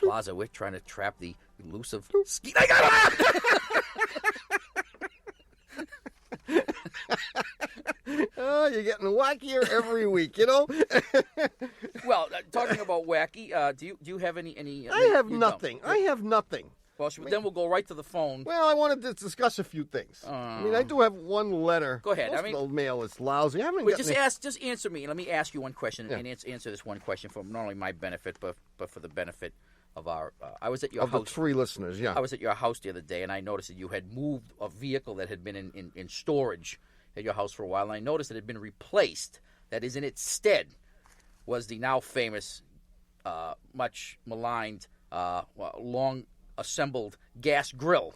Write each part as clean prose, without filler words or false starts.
Plaza. We're trying to trap the elusive skeet. I got him! Oh, you're getting wackier every week, you know? Well, talking about wacky, do you have any? I have you nothing. don't. I have nothing. Well, then we'll go right to the phone. Well, I wanted to discuss a few things. I do have one letter. Go ahead. Most of the mail is lousy. I haven't just answer me. Let me ask you one question, and answer this one question for not only my benefit, but for the benefit of our. I was at your house. Of the 3 listeners, yeah. I was at your house the other day, and I noticed that you had moved a vehicle that had been in storage at your house for a while, and I noticed it had been replaced. That is, in its stead was the now famous, much maligned, long assembled gas grill.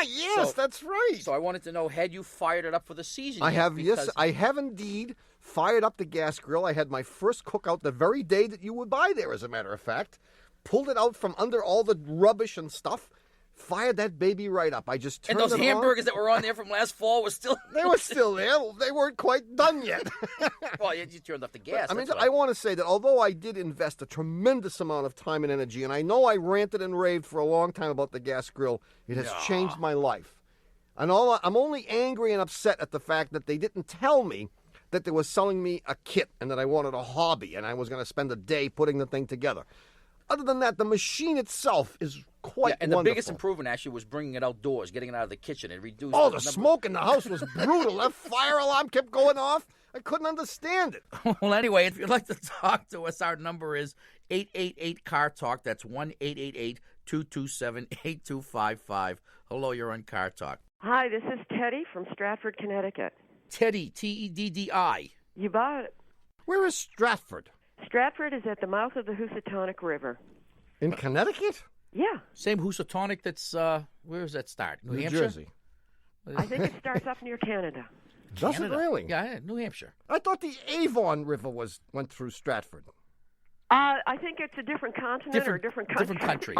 Yes, that's right. So I wanted to know, had you fired it up for the season I yet? have, yes, I have indeed fired up the gas grill. I had my first cookout the very day that you would by there, as a matter of fact. Pulled it out from under all the rubbish and stuff. Fired that baby right up. I just turned it on. And those hamburgers that were on there from last fall were still... They were still there. They weren't quite done yet. Well, you turned up the gas. I want to say that although I did invest a tremendous amount of time and energy, and I know I ranted and raved for a long time about the gas grill, it has changed my life. And I'm only angry and upset at the fact that they didn't tell me that they were selling me a kit and that I wanted a hobby and I was going to spend a day putting the thing together. Other than that, the machine itself is quite and wonderful. The biggest improvement, actually, was bringing it outdoors, getting it out of the kitchen. It reduced the smoke in the house was brutal. That fire alarm kept going off. I couldn't understand it. Well, anyway, if you'd like to talk to us, our number is 888-CAR-TALK. That's 1-888-227-8255. Hello, you're on Car Talk. Hi, this is Teddi from Stratford, Connecticut. Teddi, T-E-D-D-I. You bought it. Where is Stratford? Stratford is at the mouth of the Housatonic River. In Connecticut? Yeah. Same Housatonic that's, where does that start? New Hampshire? Jersey. I think it starts up near Canada. Does it really? Yeah, New Hampshire. I thought the Avon River went through Stratford. I think it's a different continent or a different country. Different country.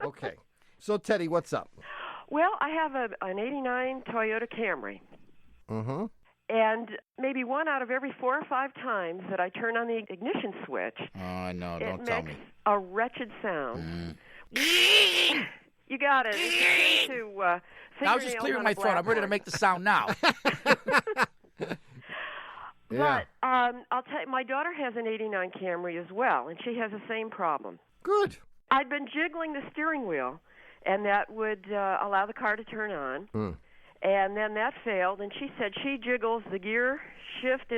Okay. So, Teddi, what's up? Well, I have an 89 Toyota Camry. Mm-hmm. And maybe 1 out of every 4 or 5 times that I turn on the ignition switch, oh, no, don't tell me. It makes a wretched sound. You got it. I was just clearing my throat. I'm ready to make the sound now. Yeah. But I'll tell you, my daughter has an 89 Camry as well, and she has the same problem. Good. I'd been jiggling the steering wheel, and that would allow the car to turn on. And then that failed, and she said she jiggles the gear shift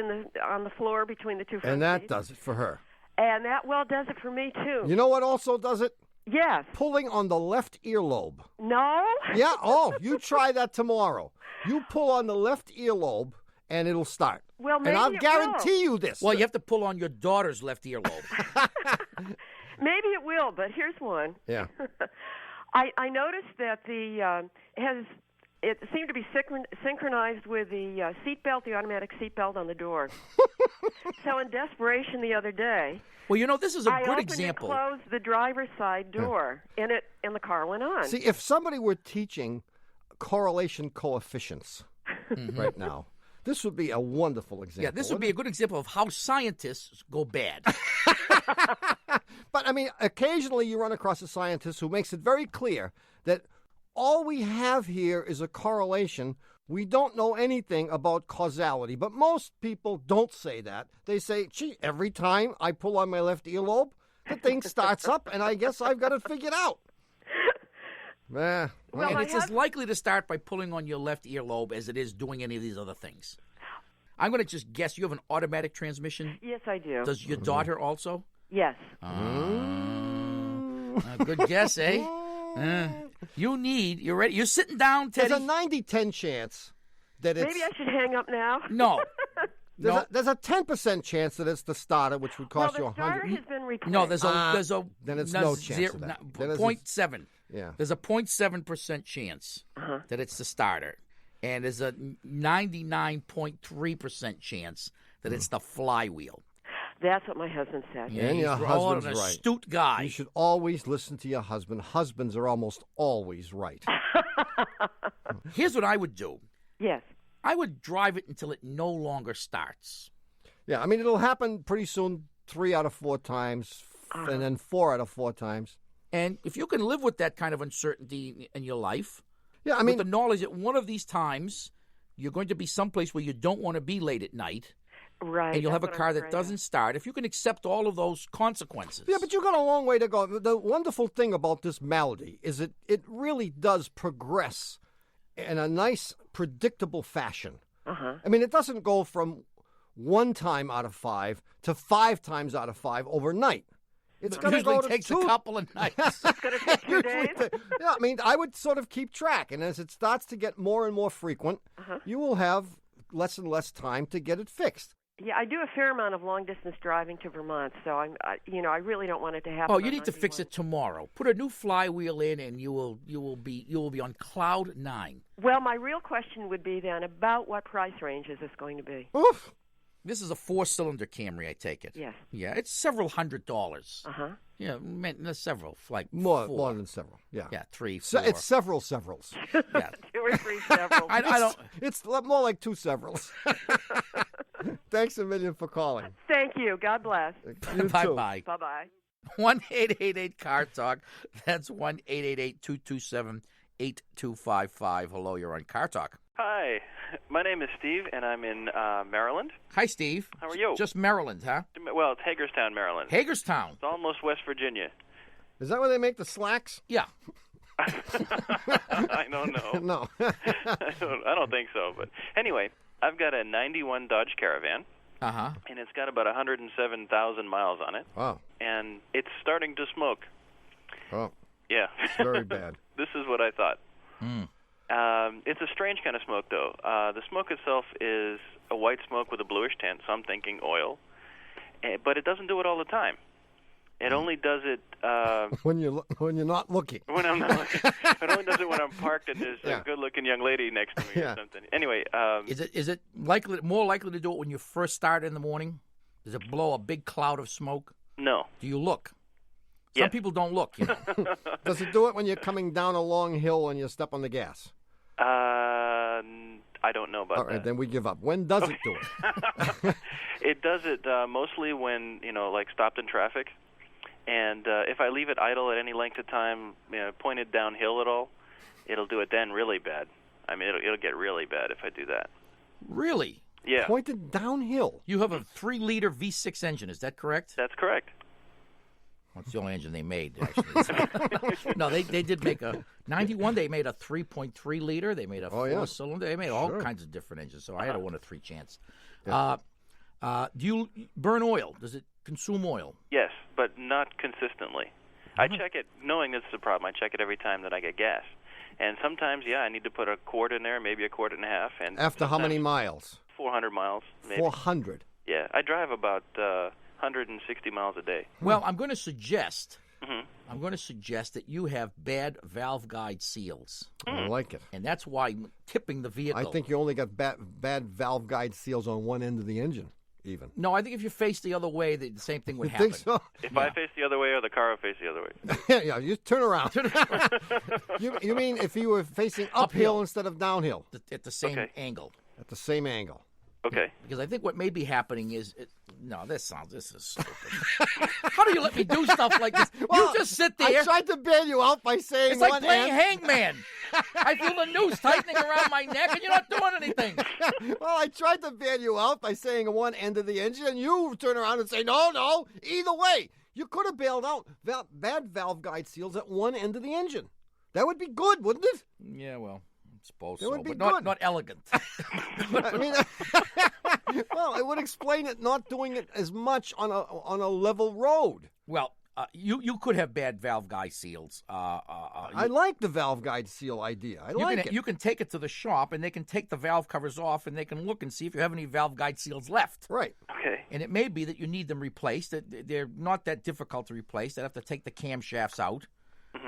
on the floor between the 2 front And that seats. does it for her. And that, does it for me, too. You know what also does it? Yes. Pulling on the left earlobe. No? Yeah, you try that tomorrow. You pull on the left earlobe, and it'll start. Well, maybe and I'll it guarantee you this. Well, you have to pull on your daughter's left earlobe. Maybe it will, but here's one. Yeah. I noticed that it seemed to be synchronized with the seatbelt, the automatic seatbelt on the door. So in desperation the other day, well, this is a I good opened example. and closed the driver's side door, and the car went on. See, if somebody were teaching correlation coefficients right now, this would be a wonderful example. Yeah, this would be a good example of how scientists go bad. But, occasionally you run across a scientist who makes it very clear that all we have here is a correlation. We don't know anything about causality. But most people don't say that. They say, gee, every time I pull on my left earlobe, the thing starts up, and I guess I've got it figured out. And it's as likely to start by pulling on your left earlobe as it is doing any of these other things. I'm going to just guess you have an automatic transmission? Yes, I do. Does your daughter also? Yes. Good guess, eh? You're ready. You're sitting down, Teddi. There's a 90-10 chance that it's... Maybe I should hang up now. No. There's a 10% chance that it's the starter, which would cost you the starter $100. has been replaced. No, there's a then it's no chance of that. 0.7. Yeah. There's a 0.7% chance that it's the starter, and there's a 99.3% chance that it's the flywheel. That's what my husband said. Yeah, your husband's an right. astute guy. You should always listen to your husband. Husbands are almost always right. Here's what I would do. Yes. I would drive it until it no longer starts. Yeah, it'll happen pretty soon 3 out of 4 times, and then 4 out of 4 times. And if you can live with that kind of uncertainty in your life, Yeah, I mean, with the knowledge that one of these times you're going to be someplace where you don't want to be late at night, Right. and you'll have a that's what car I'm that afraid of. doesn't start, if you can accept all of those consequences. yeah, but you got a long way to go. The wonderful thing about this malady is it really does progress in a nice, predictable fashion. Uh-huh. I mean, it doesn't go from 1 time out of 5 to 5 times out of 5 overnight. It's It going to usually go to takes 2. a couple of nights. It's going to take 2 Usually days. yeah, I mean, I would sort of keep track, and as it starts to get more and more frequent, you will have less and less time to get it fixed. Yeah, I do a fair amount of long-distance driving to Vermont, so I really don't want it to happen. Oh, you on need to fix 91. it tomorrow. Put a new flywheel in, and you will be on cloud 9. Well, my real question would be then about what price range is this going to be? Oof. This is a 4-cylinder Camry, I take it. Yes. Yeah, it's several $100s. Uh-huh. Yeah, several, like More 4. than several. Yeah. Yeah, 3, 4. So it's severals. Yeah. 2 or 3 several. I don't. It's more like 2 severals. Thanks a million for calling. Thank you. God bless. You Bye too. bye. Bye-bye. 1-888-CAR-TALK. That's 1-888-227-8255. Hello, you're on Car Talk. Hi, my name is Steve, and I'm in Maryland. Hi, Steve. How are you? Just Maryland, huh? Well, it's Hagerstown, Maryland. Hagerstown. It's almost West Virginia. Is that where they make the slacks? Yeah. I don't know. No. I don't think so. But anyway, I've got a 91 Dodge Caravan, Uh-huh. and it's got about 107,000 miles on it, Wow. and it's starting to smoke. Oh, Yeah. it's very bad. This is what I thought. Mm. It's a strange kind of smoke, though. The smoke itself is a white smoke with a bluish tint, so I'm thinking oil. But it doesn't do it all the time. It only does it When you're not looking. when I'm not looking. It only does it when I'm parked and there's Yeah. a good-looking young lady next to me Yeah. or something. Anyway, Is it more likely to do it when you first start in the morning? Does it blow a big cloud of smoke? no. Do you look? Some Yes. people don't look, you know. Does it do it when you're coming down a long hill and you step on the gas? I don't know about All right, that. then we give up. When does it do it? It does it mostly when, like stopped in traffic. And if I leave it idle at any length of time, pointed downhill at all, it'll do it then really bad. I mean, it'll get really bad if I do that. Really? Yeah, Pointed downhill. You have a 3-liter V6 engine, is that correct? that's correct. Well, it's the only engine they made, actually. No, they did make a 91. They made a 3.3 liter. They made a Oh, yeah. 4-cylinder. They made all Sure. kinds of different engines. So I had a 1 to 3 chance. Do you burn oil? Does it consume oil? Yes, but not consistently. I check it, knowing this is a problem. I check it every time that I get gas. And sometimes, I need to put a quart in there, maybe a quart and a half. And After how many miles? 400 miles, maybe. 400. Yeah, I drive about 160 miles a day. Well, I'm going to suggest. Mhm. I'm going to suggest that you have bad valve guide seals, I like it. and that's why tipping the vehicle. I think you only got bad valve guide seals on one end of the engine, even. No, I think if you face the other way, the same thing would You happen. think so? If I face the other way or the car will face the other way. Yeah, you turn around. You mean if you were facing uphill instead of downhill At the same Okay. angle. at the same angle? Okay. Because I think what may be happening is, this is stupid. How do you let me do stuff like this? Well, you just sit I there. tried to bail you out by saying It's like one playing end. hangman. I feel the noose tightening around my neck, and you're not doing anything. Well, I tried to bail you out by saying one end of the engine, and you turn around and say, no, either way. You could have bailed out bad valve guide seals at one end of the engine. That would be good, wouldn't it? Yeah, well, I suppose It so, would be but good. not elegant. I mean, well, it would explain it not doing it as much on a level road. Well, you could have bad valve guide seals. I like the valve guide seal idea. I like it. You can take it to the shop, and they can take the valve covers off, and they can look and see if you have any valve guide seals left. Right. Okay. And it may be that you need them replaced. They're not that difficult to replace. They'd have to take the camshafts out,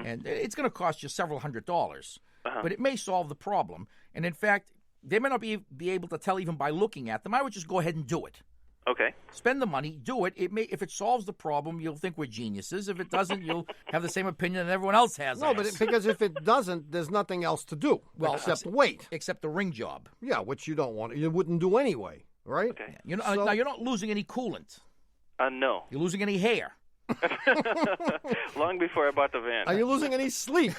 and it's going to cost you several $100s. But it may solve the problem. And in fact, they may not be able to tell even by looking at them. I would just go ahead and do it. Okay. Spend the money, do it. If it solves the problem, you'll think we're geniuses. If it doesn't, you'll have the same opinion that everyone else has. No, but because if it doesn't, there's nothing else to do except wait. Except the ring job. Yeah, which you don't want. You wouldn't do anyway, right? Okay. Now you're not losing any coolant. No. You're losing any hair. Long before I bought the van. Are you losing any sleep?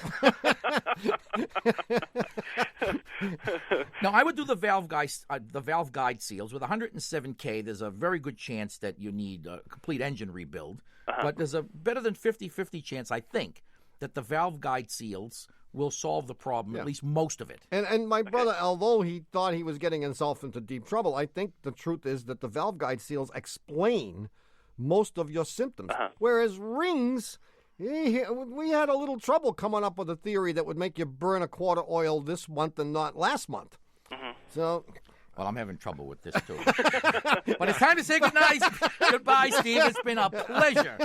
Now, I would do the valve guide seals. With 107K, there's a very good chance that you need a complete engine rebuild. But there's a better than 50-50 chance, I think, that the valve guide seals will solve the problem, at least most of it. And my brother, although he thought he was getting himself into deep trouble, I think the truth is that the valve guide seals explain most of your symptoms. Whereas rings, we had a little trouble coming up with a theory that would make you burn a quart of oil this month and not last month. So... Well, I'm having trouble with this, too. But it's time to say goodnight. Goodbye, Steve. It's been a pleasure.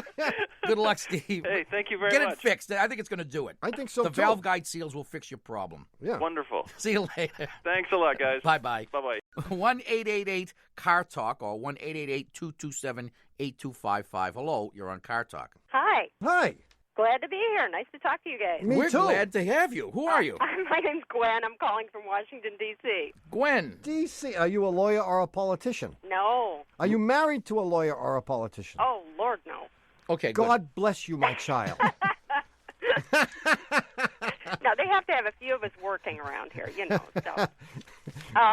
Good luck, Steve. Hey, thank you very much. much. Get it fixed. I think it's going to do it. I think so, The too. valve guide seals will fix your problem. Yeah. Wonderful. See you later. Thanks a lot, guys. Bye-bye. Bye-bye. 1-888-CAR TALK or 1-888-227-8255. Hello, you're on Car Talk. Hi. Hi. Glad to be here. Nice to talk to you guys. Me We're too. glad to have you. Who are you? My name's Gwen. I'm calling from Washington, D.C. Gwen. D.C., are you a lawyer or a politician? No. Are you married to a lawyer or a politician? Oh, Lord, no. Okay, good. God bless you, my child. No, they have to have a few of us working around here, you know. So.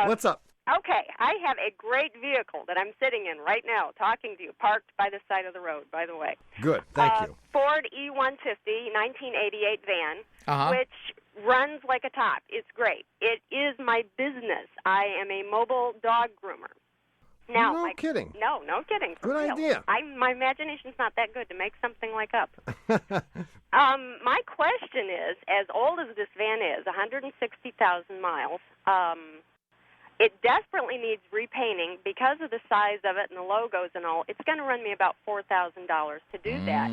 What's up? Okay, I have a great vehicle that I'm sitting in right now, talking to you, parked by the side of the road, by the way. Good, thank you. Ford E150, 1988 van, Uh-huh. which runs like a top. It's great. It is my business. I am a mobile dog groomer. Now, No kidding. No kidding. For Good real. idea. My imagination's not that good to make something like up. My question is, as old as this van is, 160,000 miles, it desperately needs repainting because of the size of it and the logos and all. It's going to run me about $4,000 to do that.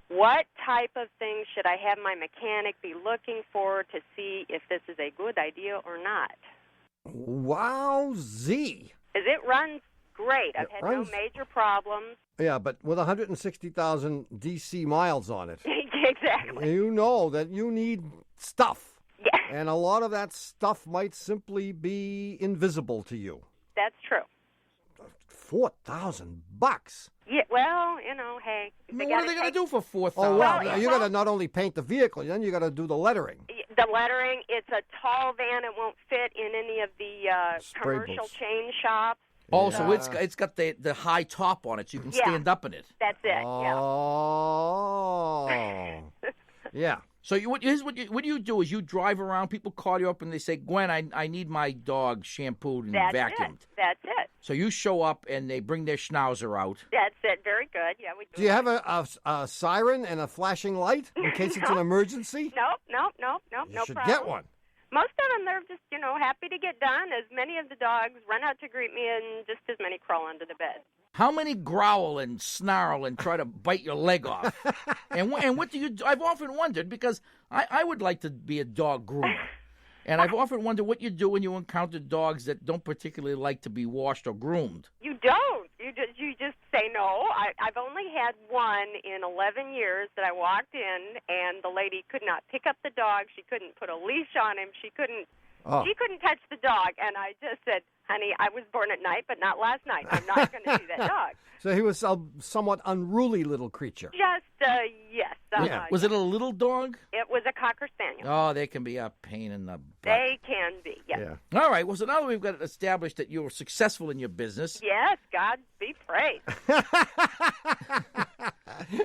What type of things should I have my mechanic be looking for to see if this is a good idea or not? Wowzee. Because it runs great. I've had no major problems. Yeah, but with 160,000 DC miles on it, Exactly. you know that you need stuff. Yeah, And a lot of that stuff might simply be invisible to you. that's true. $4,000. Yeah, well, you know, hey. What are they going to do for $4,000? Oh, well, Well, you got to not only paint the vehicle, then you got to do the lettering. The lettering, it's a tall van. It won't fit in any of the Spray commercial booths. chain shops. Oh, so it's got the high top on it, so you can stand up in it. That's it, yeah. Oh. Yeah. So what you do is you drive around, people call you up and they say, Gwen, I need my dog shampooed and That's vacuumed. it. That's it. So you show up and they bring their schnauzer out. That's it. Very good. Yeah, we do. Do you have a siren and a flashing light in case it's an emergency? Nope, no You should problem. get one. Most of them, they're just, you know, happy to get done. As many of the dogs run out to greet me, and just as many crawl under the bed. How many growl and snarl and try to bite your leg off? and what do you do? I've often wondered, because I would like to be a dog groomer. And I've often wondered what you do when you encounter dogs that don't particularly like to be washed or groomed. You don't. You just say no. I've only had one in 11 years that I walked in, and the lady could not pick up the dog. She couldn't put a leash on him. She couldn't touch the dog. And I just said, honey, I was born at night, but not last night. I'm not going to see that dog. So he was a somewhat unruly little creature. Just, yes. Yeah. Was it a little dog? It was a Cocker Spaniel. Oh, they can be a pain in the butt. They can be, yes. Yeah. All right. Well, so now that we've got it established that you're successful in your business, Yes, God be praised.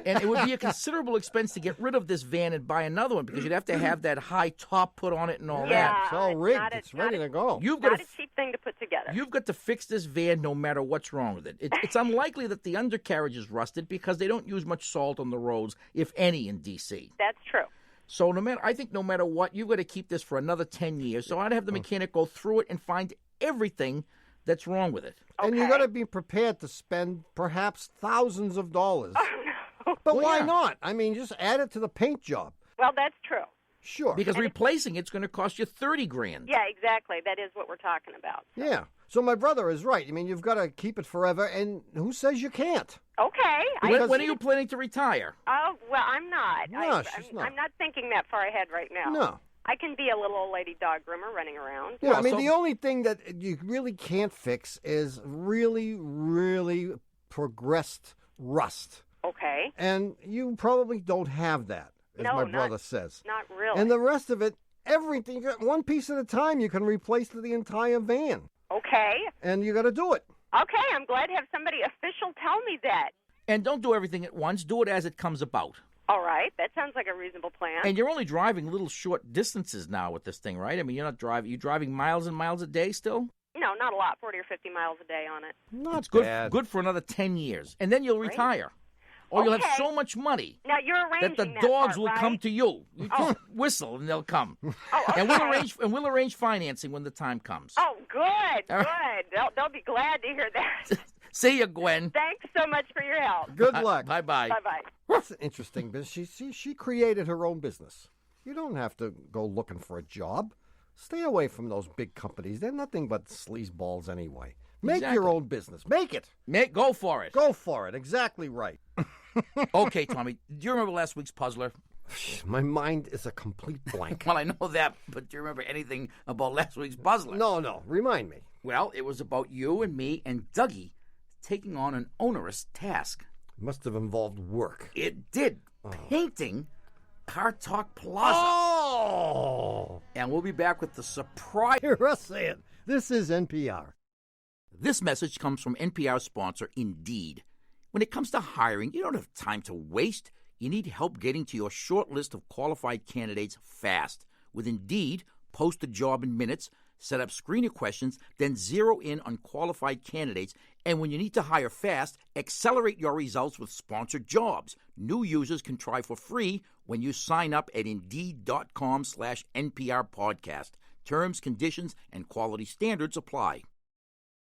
and it would be a considerable expense to get rid of this van and buy another one, because you'd have to have that high top put on it and all Yeah. that. It's all it's rigged. not a- It's ready to go. You've got Not to a cheap thing to put together. You've got to fix this van no matter what's wrong with it. It's unlikely that the undercarriage is rusted because they don't use much salt on the roads, if any, in D.C. That's true. So I think no matter what, you've got to keep this for another 10 years. So I'd have the mechanic go through it and find everything that's wrong with it. And you Okay. got to be prepared to spend perhaps thousands of dollars. But Well, why yeah. not? I mean, just add it to the paint job. Well, that's true. Sure. Because replacing it's going to cost you $30,000. Yeah, exactly. That is what we're talking about. Yeah. So my brother is right. I mean, you've got to keep it forever, and who says you can't? Okay. When are you planning to retire? Oh, well, I'm not. No, she's not. I'm not thinking that far ahead right now. No. I can be a little old lady dog groomer running around. Yeah, I mean, so- the only thing that you really can't fix is really, really progressed rust. Okay. And you probably don't have that, as No, my brother says. Not really. And the rest of it, everything, one piece at a time, you can replace the entire van. Okay. And you got to do it. Okay, I'm glad to have somebody official tell me that. And don't do everything at once. Do it as it comes about. All right, that sounds like a reasonable plan. And you're only driving little short distances now with this thing, right? I mean, you're not driving. You driving miles and miles a day still? No, not a lot. 40 or 50 miles a day on it. Not It's good. bad. Good for another 10 years, and then you'll retire, or you'll have Okay. so much money Now you're arranging that the that dogs part, will right? come to you. You just whistle, and they'll come. Oh, okay. And we'll arrange financing when the time comes. Oh, good, All good. They'll be glad to hear that. See you, Gwen. Thanks so much for your help. Good luck. Bye-bye. Bye-bye. That's an interesting business. She created her own business. You don't have to go looking for a job. Stay away from those big companies. They're nothing but sleazeballs anyway. Make Exactly. your own business. Make it. Go for it. Go for it. Exactly right. Okay, Tommy. Do you remember last week's puzzler? My mind is a complete blank. Well, I know that, but do you remember anything about last week's puzzler? No. Remind me. Well, it was about you and me and Dougie taking on an onerous task. Must have involved work. It did. Painting Car Talk Plaza. Oh! And we'll be back with the surprise. Hear us say it. This is NPR. This message comes from NPR sponsor Indeed. When it comes to hiring, you don't have time to waste. You need help getting to your short list of qualified candidates fast. With Indeed, post a job in minutes, set up screener questions, then zero in on qualified candidates, and when you need to hire fast, accelerate your results with sponsored jobs. New users can try for free when you sign up at Indeed.com/NPR podcast. Terms, conditions, and quality standards apply.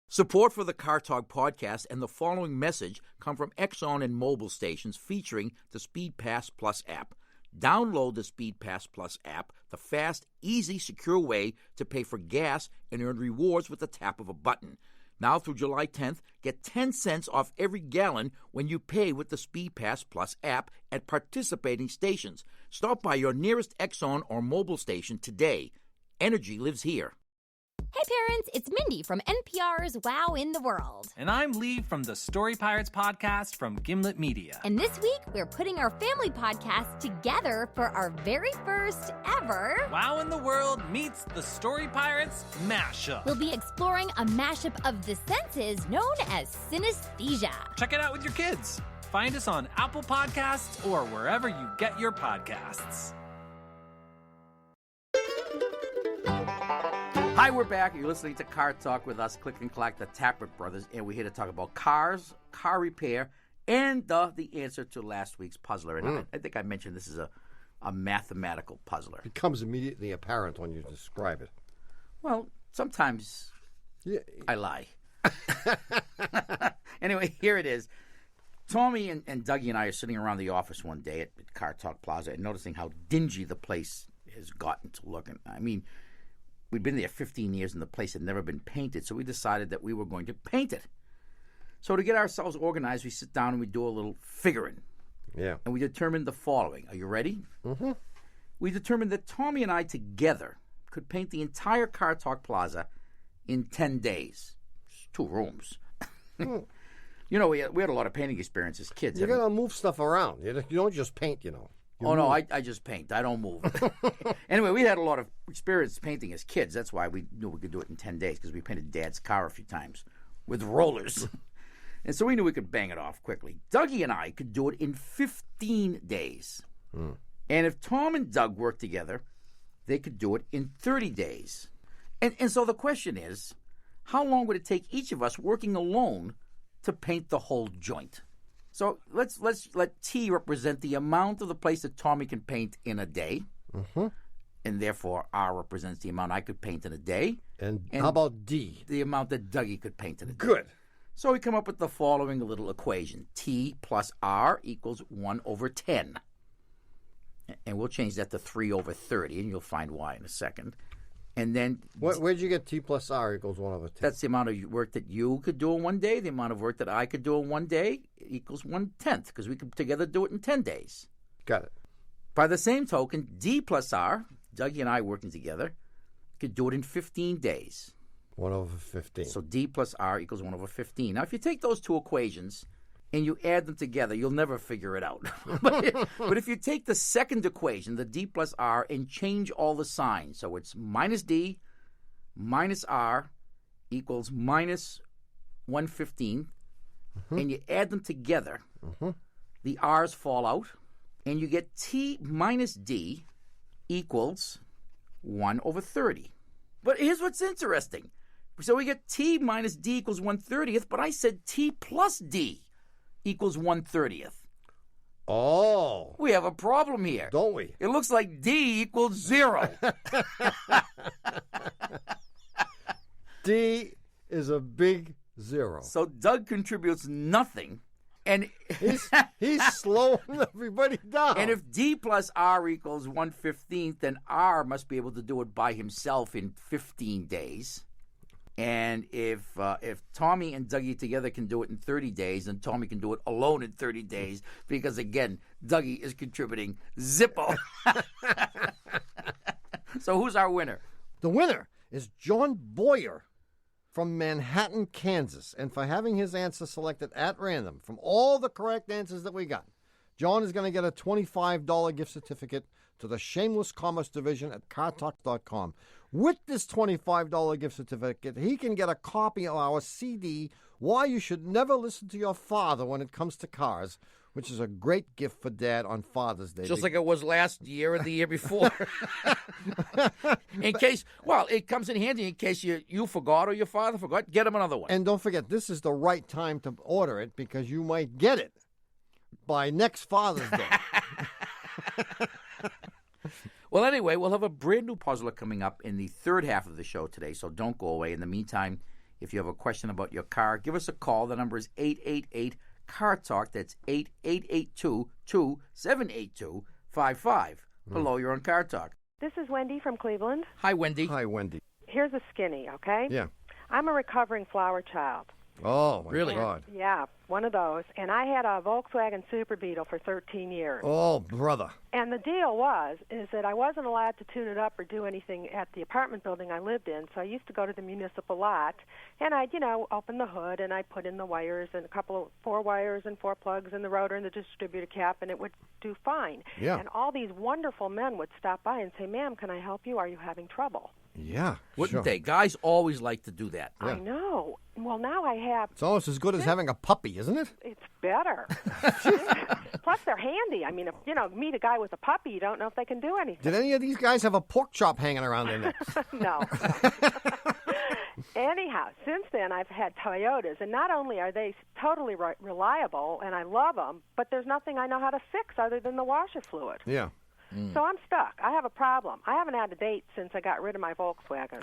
Support for the Car Talk podcast and the following message come from Exxon and Mobil stations featuring the Speed Pass Plus app. Download the Speed Pass Plus app, the fast, easy, secure way to pay for gas and earn rewards with the tap of a button. Now through July 10th, get 10 cents off every gallon when you pay with the Speed Pass Plus app at participating stations. Stop by your nearest Exxon or Mobil station today. Energy lives here. Hey parents, it's Mindy from NPR's Wow in the World. And I'm Lee from the Story Pirates podcast from Gimlet Media. And this week, we're putting our family podcast together for our very first ever Wow in the World meets the Story Pirates mashup. We'll be exploring a mashup of the senses known as synesthesia. Check it out with your kids. Find us on Apple Podcasts or wherever you get your podcasts. Hi, we're back. You're listening to Car Talk with us, Click and Clack, the Tappert brothers, and we're here to talk about cars, car repair, and the answer to last week's puzzler. And I think I mentioned this is a mathematical puzzler. Becomes immediately apparent when you describe it. Well, sometimes Yeah. I lie. Anyway, here it is. Tommy and Dougie and I are sitting around the office one day at Car Talk Plaza and noticing how dingy the place has gotten to look. I mean, we'd been there 15 years and the place had never been painted, so we decided that we were going to paint it. So to get ourselves organized, we sit down and we do a little figuring. Yeah. And we determined the following. Are you ready? Mm-hmm. We determined that Tommy and I together could paint the entire Car Talk Plaza in 10 days. It's 2 rooms. You know, we had a lot of painting experience as kids. You got to move stuff around. You don't just paint, you know. No, I just paint. I don't move. Anyway, we had a lot of experience painting as kids. That's why we knew we could do it in 10 days, because we painted Dad's car a few times with rollers. And so we knew we could bang it off quickly. Dougie and I could do it in 15 days. And if Tom and Doug worked together, they could do it in 30 days. And so the question is, how long would it take each of us working alone to paint the whole joint? So let's let T represent the amount of the place that Tommy can paint in a day. Mm-hmm. And therefore R represents the amount I could paint in a day. And how about D? The amount that Dougie could paint in a day. Good. So we come up with the following little equation. T plus R equals 1/10. And we'll change that to 3/30, and you'll find why in a second. And then Where'd you get T plus R equals 1/10? that's the amount of work that you could do in one day. The amount of work that I could do in one day equals 1/10, because we could together do it in 10 days. Got it. By the same token, D plus R, Dougie and I working together, could do it in 15 days. 1/15. So D plus R equals 1/15. Now, if you take those two equations and you add them together, you'll never figure it out. But if you take the second equation, the D plus R, and change all the signs, so it's minus D minus R equals minus 1/15, and you add them together, the R's fall out, and you get T minus D equals 1/30. But here's what's interesting. So we get T minus D equals 1/30, but I said T plus D equals 1/30. Oh. We have a problem here. Don't we? It looks like D equals 0. D is a big 0. So Doug contributes nothing. And he's slowing everybody down. And if D plus R equals 1/15, then R must be able to do it by himself in 15 days. And if Tommy and Dougie together can do it in 30 days, then Tommy can do it alone in 30 days because, again, Dougie is contributing Zippo. So who's our winner? The winner is John Boyer from Manhattan, Kansas. And for having his answer selected at random from all the correct answers that we got, John is going to get a $25 gift certificate to the Shameless Commerce Division at cartalk.com. With this $25 gift certificate, he can get a copy of our CD, Why You Should Never Listen to Your Father When It Comes to Cars, which is a great gift for Dad on Father's Day. Just like it was last year and the year before. In case, well, it comes in handy in case you forgot or your father forgot. Get him another one. And don't forget, this is the right time to order it because you might get it by next Father's Day. Well, anyway, we'll have a brand new puzzler coming up in the third half of the show today, so don't go away. In the meantime, if you have a question about your car, give us a call. The number is 888-CAR-TALK. That's 888-227-8255. Hello, you're on Car Talk. This is Wendy from Cleveland. Hi, Wendy. Hi, Wendy. Here's a skinny, okay? Yeah. I'm a recovering flower child. Oh, my Really? God. Yeah, one of those. And I had a Volkswagen Super Beetle for 13 years. Oh, brother. And the deal is that I wasn't allowed to tune it up or do anything at the apartment building I lived in, so I used to go to the municipal lot, and I'd, open the hood, and I'd put in the wires and 4 wires and 4 plugs in the rotor and the distributor cap, and it would do fine. Yeah. And all these wonderful men would stop by and say, "Ma'am, can I help you? Are you having trouble?" Yeah. Wouldn't sure. they? Guys always like to do that. Yeah. I know. Well, now I have. It's almost as good as having a puppy, isn't it? It's better. Plus, they're handy. I mean, if meet a guy with a puppy, you don't know if they can do anything. Did any of these guys have a pork chop hanging around their necks? No. Anyhow, since then, I've had Toyotas, and not only are they totally reliable, and I love them, but there's nothing I know how to fix other than the washer fluid. Yeah. So I'm stuck. I have a problem. I haven't had a date since I got rid of my Volkswagen.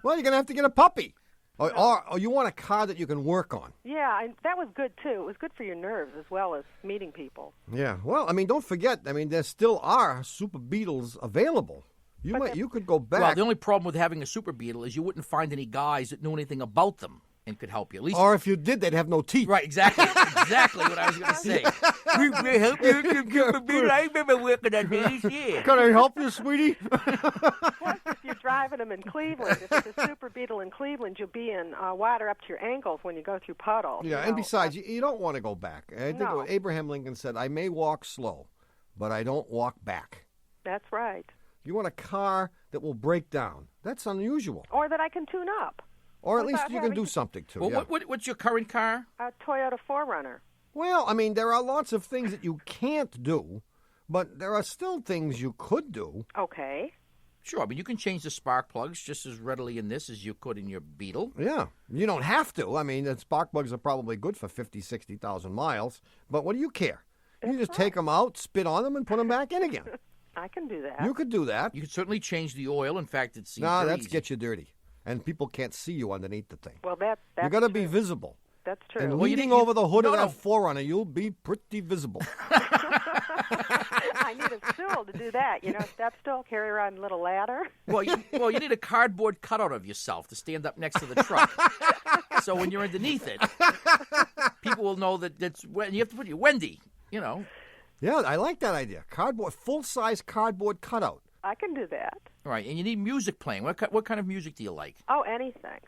Well, you're going to have to get a puppy. Or you want a car that you can work on. Yeah, that was good, too. It was good for your nerves as well as meeting people. Yeah. Well, don't forget, there still are Super Beetles available. You could go back. Well, the only problem with having a Super Beetle is you wouldn't find any guys that knew anything about them and could help you. At least, or if you did, they'd have no teeth. Right, exactly. Exactly what I was going to say. We help you with your Super Beetle. I remember working on these, yeah. Can I help you, sweetie? Plus, if you're driving them in Cleveland, if it's a Super Beetle in Cleveland, you'll be in water up to your ankles when you go through puddles. Yeah, and besides, you don't want to go back. I think what Abraham Lincoln said, I may walk slow, but I don't walk back. That's right. You want a car that will break down. That's unusual. Or that I can tune up. Or at least you can do something to. Well, yeah. what's your current car? A Toyota 4Runner. Well, there are lots of things that you can't do, but there are still things you could do. Okay. Sure. You can change the spark plugs just as readily in this as you could in your Beetle. Yeah. You don't have to. The spark plugs are probably good for 50, 60,000 miles, but what do you care? You just take them out, spit on them, and put them back in again. I can do that. You could do that. You could certainly change the oil. In fact, it seems No, that's easy. get you dirty. And people can't see you underneath the thing. Well, that's you got to true. be visible. That's true. And Well, leaning over the hood of no. that 4Runner, you'll be pretty visible. I need a stool to do that. Step stool, carry around a little ladder. Well, you need a cardboard cutout of yourself to stand up next to the truck. So when you're underneath it, people will know that you have to put your Wendy, Yeah, I like that idea. Full-size cardboard cutout. I can do that. All right, and you need music playing. What kind of music do you like? Oh, anything.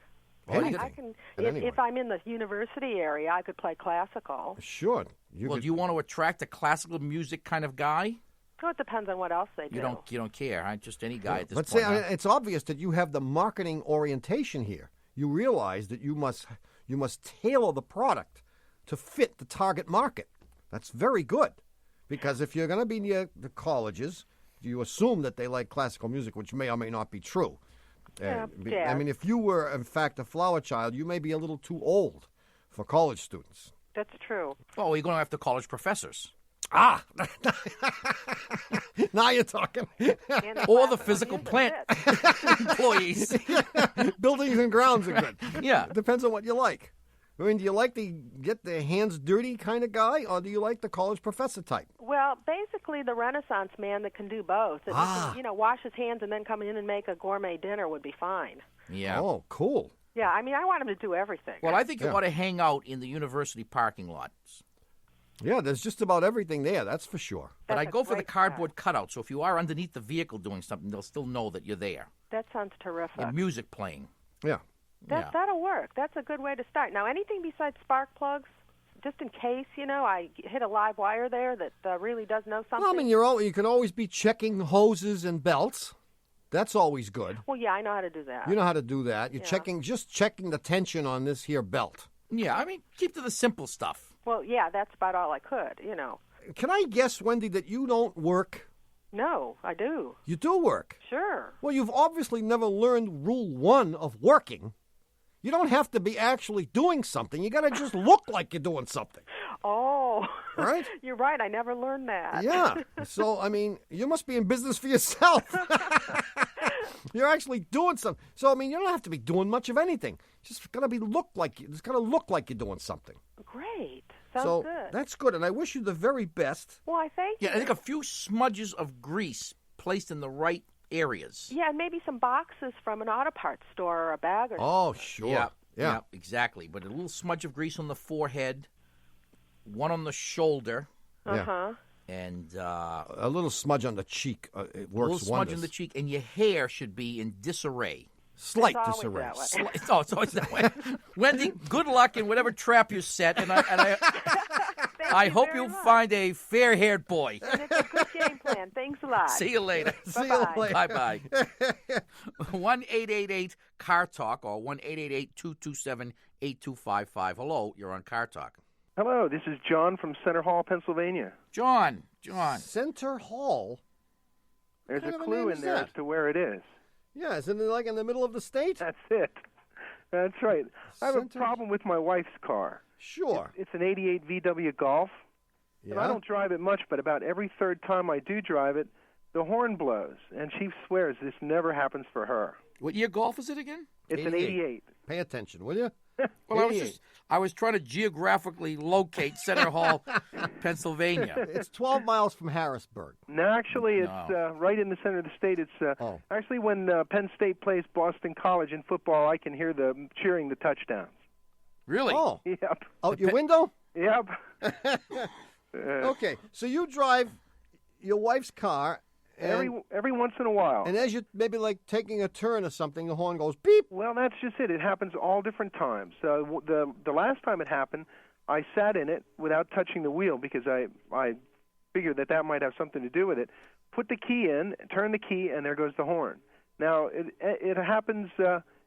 Anything. I can. At any If rate. I'm in the university area, I could play classical. Sure. Well, do you want to attract a classical music kind of guy? So it depends on what else they do. You don't care, huh? Just any guy at this Let's point. say huh? it's obvious that you have the marketing orientation here. You realize that you must tailor the product to fit the target market. That's very good, because if you're going to be near the colleges, you assume that they like classical music, which may or may not be true. Yeah, I mean, if you were in fact a flower child, you may be a little too old for college students. That's true. Oh, you're going after college professors. Ah, now you're talking. Or the physical plant employees. Buildings and grounds are good. Yeah. Depends on what you like. I mean, do you like the get their hands dirty kind of guy, or do you like the college professor type? Well, basically, the Renaissance man that can do both. That he can, wash his hands and then come in and make a gourmet dinner would be fine. Yeah. Oh, cool. Yeah, I mean, I want him to do everything. Well, I think you ought to hang out in the university parking lots. Yeah, there's just about everything there, that's for sure. But That's I a go for the great cardboard cutout, so if you are underneath the vehicle doing something, they'll still know that you're there. That sounds terrific. And music playing. Yeah. That'll work. That's a good way to start. Now, anything besides spark plugs, just in case, I hit a live wire there that really does know something. Well, I mean, you can always be checking hoses and belts. That's always good. Well, yeah, I know how to do that. You know how to do that. You're just checking the tension on this here belt. Yeah, I mean, keep to the simple stuff. Well, yeah, that's about all I could, Can I guess, Wendy, that you don't work? No, I do. You do work. Sure. Well, you've obviously never learned rule 1 of working. You don't have to be actually doing something. You got to just look like you're doing something. Oh, right? You're right. I never learned that. Yeah. So, I mean, you must be in business for yourself. You're actually doing something. So, I mean, you don't have to be doing much of anything. It's just got to look like you're doing something. Great. Sounds good. That's good, and I wish you the very best. Well, I thank you. Yeah, I think a few smudges of grease placed in the right areas. Yeah, and maybe some boxes from an auto parts store or a bag or Oh, sure. Yeah, exactly. But a little smudge of grease on the forehead, one on the shoulder, and a little smudge on the cheek. It works a little smudge wonders. on the cheek, and your hair should be in disarray. Slight It's always disarray. that way. Oh, it's always that way. Wendy, good luck in whatever trap you set, and I hope very you'll much. find a fair-haired boy. And it's a good game plan. Thanks a lot. See you later. See you later. Bye-bye. 1-888-CAR-TALK or 1-888-227-8255. Hello, you're on Car Talk. Hello, this is John from Center Hall, Pennsylvania. John. Center Hall? There's What a kind of a clue name in is there that? as to where it is. Yeah, isn't it like in the middle of the state? That's it. That's right. I have a Center- problem with my wife's car. Sure. It's an 88 VW Golf. And I Yeah? don't drive it much, but about every third time I do drive it, the horn blows. And she swears this never happens for her. What year Golf is it again? It's an 88. Pay attention, will you? Well, 88. I was trying to geographically locate Center Hall, Pennsylvania. It's 12 miles from Harrisburg. No, actually, it's right in the center of the state. It's actually when Penn State plays Boston College in football, I can hear them cheering the touchdowns. Really? Oh. Yep. Out your window? Yep. Okay, so you drive your wife's car. And, Every once in a while. and as you maybe like taking a turn or something, the horn goes beep. Well, that's just it. It happens all different times. The last time it happened, I sat in it without touching the wheel because I figured that might have something to do with it. Put the key in, turn the key, and there goes the horn. Now, it happens,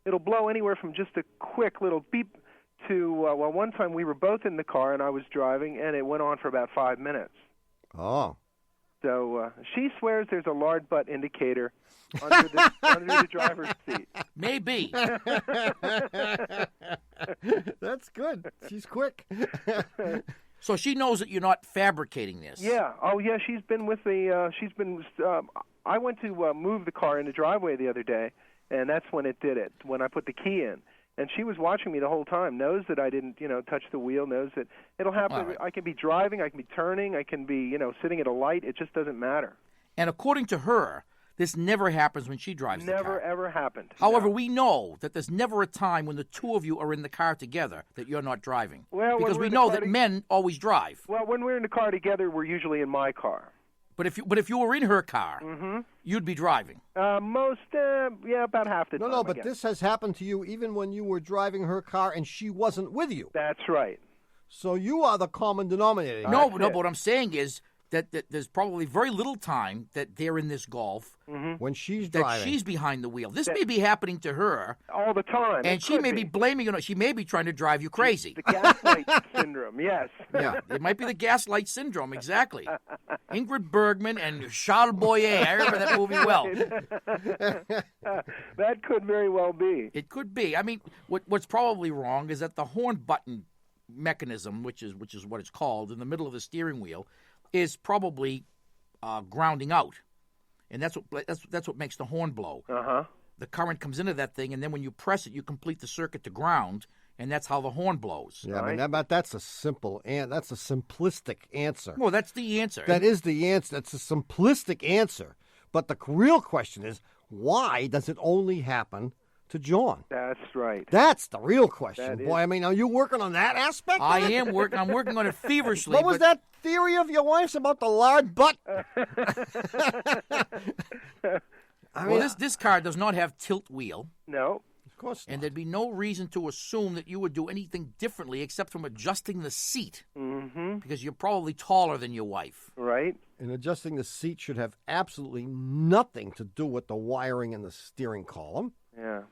it'll blow anywhere from just a quick little beep to, well, one time we were both in the car and I was driving, and it went on for about 5 minutes. Oh. So she swears there's a Lardbutt indicator under the driver's seat. Maybe. That's good. She's quick. So she knows that you're not fabricating this. Yeah. Oh, yeah. She's been with the. I went to move the car in the driveway the other day, and that's when it did it. When I put the key in, and she was watching me the whole time. Knows that I didn't, touch the wheel. Knows that it'll happen. Right. I can be driving. I can be turning. I can be, sitting at a light. It just doesn't matter. And according to her, this never happens when she drives the car. Never ever happened. However, No. we know that there's never a time when the two of you are in the car together that you're not driving. Well, when because we're we in the know car that men always drive. Well, when we're in the car together, we're usually in my car. But if you were in her car, you'd be driving. About half the time. No, but this has happened to you even when you were driving her car and she wasn't with you. That's right. So you are the common denominator. No, but what I'm saying is that there's probably very little time that they're in this Golf when she's that driving. she's behind the wheel. This may be happening to her all the time, and she may be blaming you. She may be trying to drive you crazy. The gaslight syndrome, yes. Yeah, it might be the gaslight syndrome, exactly. Ingrid Bergman and Charles Boyer. I remember that movie well. That could very well be. It could be. I mean, what's probably wrong is that the horn button mechanism, which is what it's called, in the middle of the steering wheel, is probably grounding out, and that's what makes the horn blow. The current comes into that thing, and then when you press it, you complete the circuit to ground, and that's how the horn blows. Yeah, I mean, that's a simplistic answer. Well, that's the answer. That is the answer. That's a simplistic answer. But the real question is, why does it only happen to John? That's right. That's the real question. Boy, I mean, are you working on that aspect? I am working. I'm working on it feverishly. What was that theory of your wife's about the lard butt? This car does not have tilt wheel. No. Of course not. And there'd be no reason to assume that you would do anything differently except from adjusting the seat. Because you're probably taller than your wife. Right. And adjusting the seat should have absolutely nothing to do with the wiring in the steering column. Yeah.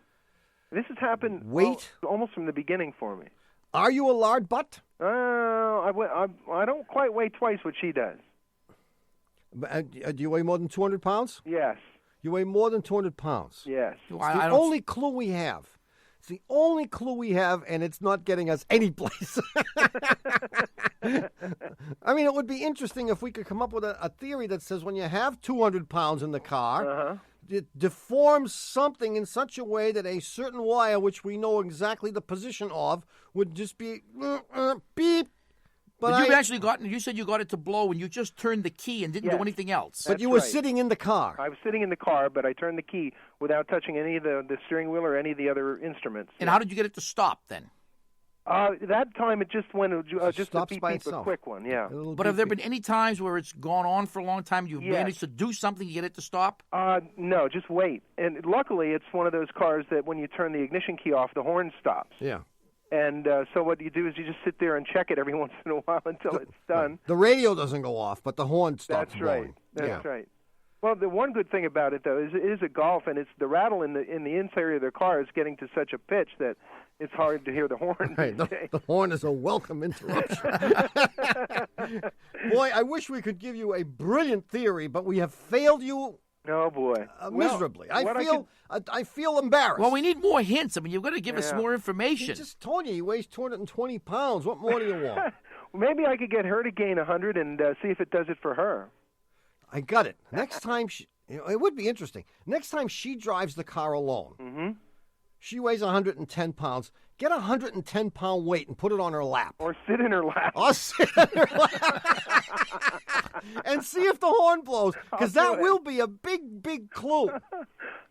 This has happened almost from the beginning for me. Are you a lard butt? I don't quite weigh twice what she does. Do you weigh more than 200 pounds? Yes. You weigh more than 200 pounds? Yes. It's the only clue we have. It's the only clue we have, and it's not getting us any place. I mean, it would be interesting if we could come up with a theory that says when you have 200 pounds in the car, it deforms something in such a way that a certain wire, which we know exactly the position of, would just be beep. But you said you got it to blow when you just turned the key and didn't do anything else. But you were sitting in the car. I was sitting in the car, but I turned the key without touching any of the steering wheel or any of the other instruments. And how did you get it to stop then? That time it just went just a beep, a quick one, yeah. But have there been any times where it's gone on for a long time, you've managed to do something to get it to stop? No, just wait. And luckily it's one of those cars that when you turn the ignition key off, the horn stops. Yeah. And so what you do is you just sit there and check it every once in a while until it's done. The radio doesn't go off, but the horn stops blowing. That's right. Well, the one good thing about it, though, is it is a Golf, and it's the rattle in the interior of the car is getting to such a pitch that it's hard to hear the horn. Right. The horn is a welcome interruption. Boy, I wish we could give you a brilliant theory, but we have failed you. Oh, boy. Miserably. I feel embarrassed. Well, we need more hints. I mean, you've got to give us more information. He just told you he weighs 220 pounds. What more do you want? Maybe I could get her to gain 100 and see if it does it for her. I got it. Next time, it would be interesting. Next time she drives the car alone, she weighs 110 pounds. Get a 110-pound weight and put it on her lap. Or sit in her lap. And see if the horn blows, because that will be a big, big clue.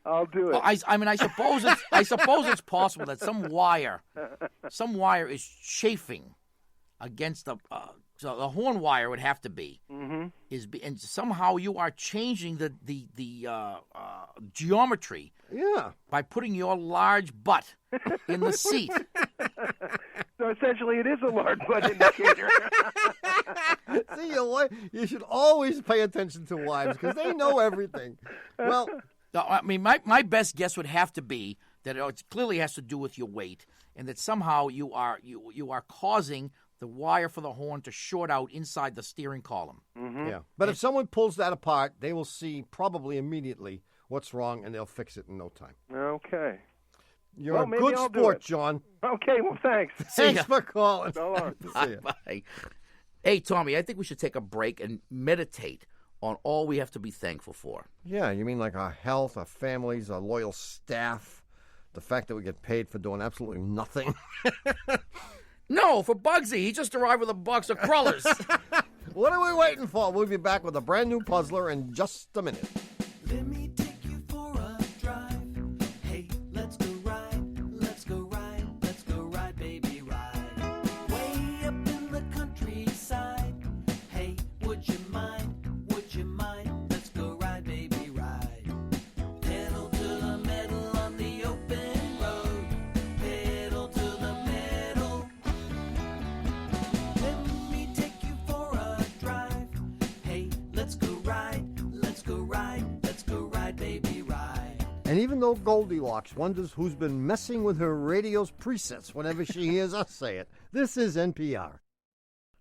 I'll do it. Well, I suppose it's possible that some wire is chafing against so the horn wire would have to be and somehow you are changing the geometry. Yeah. By putting your large butt in the seat. So essentially, it is a Lardbutt Indicator. See, you should always pay attention to wives because they know everything. Well, I mean, my best guess would have to be that it clearly has to do with your weight, and that somehow you are causing the wire for the horn to short out inside the steering column. Yeah, but if someone pulls that apart, they will see probably immediately what's wrong, and they'll fix it in no time. Okay. You're a good sport, John. Okay, well, thanks. Thanks for calling. So long. Bye. Hey, Tommy, I think we should take a break and meditate on all we have to be thankful for. Yeah, you mean like our health, our families, our loyal staff, the fact that we get paid for doing absolutely nothing? No, for Bugsy. He just arrived with a box of crullers. What are we waiting for? We'll be back with a brand new puzzler in just a minute. Let me take you for a drive. Hey, let's go ride. Let's go ride. Let's go ride, baby, ride. Way up in the countryside. Hey, would you mind? Would you mind? And even though Goldilocks wonders who's been messing with her radio's presets whenever she hears us say it, this is NPR.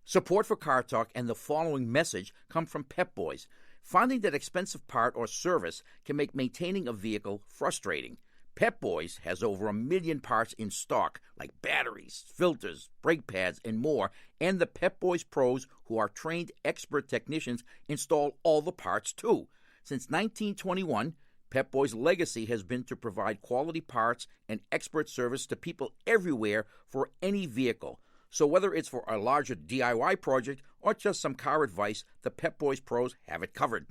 Support for Car Talk and the following message come from Pep Boys. Finding that expensive part or service can make maintaining a vehicle frustrating. Pep Boys has over 1 million parts in stock, like batteries, filters, brake pads, and more, and the Pep Boys pros, who are trained expert technicians, install all the parts too. Since 1921, Pep Boys' legacy has been to provide quality parts and expert service to people everywhere for any vehicle. So whether it's for a larger DIY project or just some car advice, the Pep Boys pros have it covered.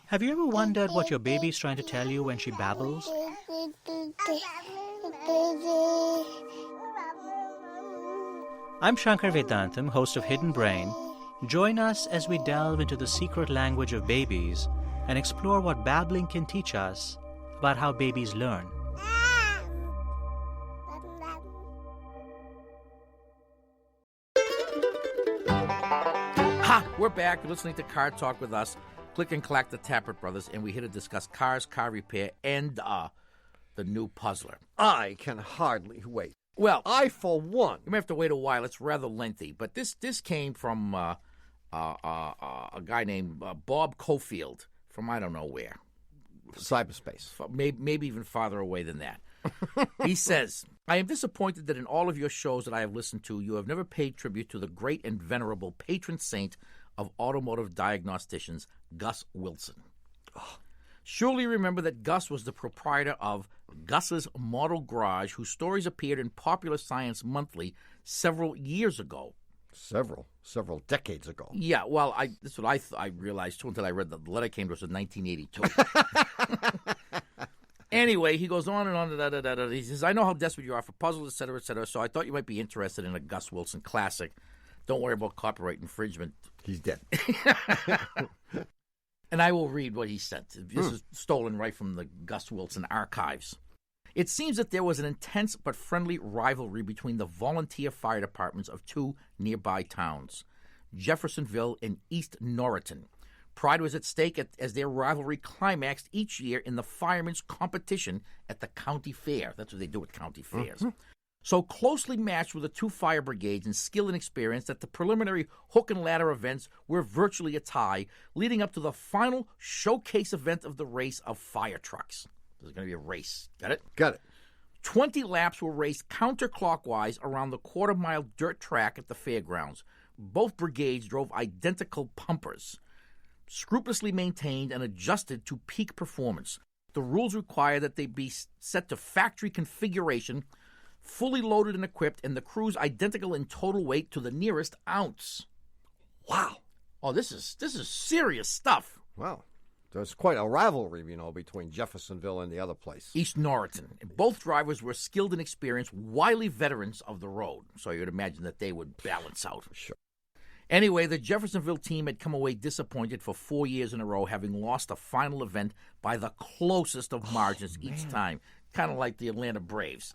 Have you ever wondered what your baby's trying to tell you when she babbles? I'm Shankar Vedantam, host of Hidden Brain. Join us as we delve into the secret language of babies and explore what babbling can teach us about how babies learn. Ha! We're back. You're listening to Car Talk with us, Click and Clack the Tappert Brothers, and we're here to discuss cars, car repair, and the new puzzler. I can hardly wait. Well, I, for one... You may have to wait a while. It's rather lengthy. But this came from a guy named Bob Cofield from I don't know where. Cyberspace. Maybe even farther away than that. He says, I am disappointed that in all of your shows that I have listened to, you have never paid tribute to the great and venerable patron saint of automotive diagnosticians, Gus Wilson. Oh. Surely you remember that Gus was the proprietor of Gus's Model Garage, whose stories appeared in Popular Science Monthly several years ago. Several decades ago. Yeah, well, that's what I realized, too, until I read the letter came to us in 1982. Anyway, he goes on and on. He says, I know how desperate you are for puzzles, et cetera, so I thought you might be interested in a Gus Wilson classic. Don't worry about copyright infringement. He's dead. And I will read what he sent. This is stolen right from the Gus Wilson archives. It seems that there was an intense but friendly rivalry between the volunteer fire departments of two nearby towns, Jeffersonville and East Norriton. Pride was at stake as their rivalry climaxed each year in the firemen's competition at the county fair. That's what they do at county fairs. Mm-hmm. So closely matched were the two fire brigades in skill and experience that the preliminary hook and ladder events were virtually a tie, leading up to the final showcase event of the race of fire trucks. There's going to be a race. Got it? Got it. 20 laps were raced counterclockwise around the quarter-mile dirt track at the fairgrounds. Both brigades drove identical pumpers, scrupulously maintained and adjusted to peak performance. The rules require that they be set to factory configuration, fully loaded and equipped, and the crews identical in total weight to the nearest ounce. Wow. Oh, this is serious stuff. Wow. There's quite a rivalry, between Jeffersonville and the other place. East Norriton. Both drivers were skilled and experienced, wily veterans of the road, so you'd imagine that they would balance out. Sure. Anyway, the Jeffersonville team had come away disappointed for 4 years in a row, having lost a final event by the closest of margins each time, kind of like the Atlanta Braves.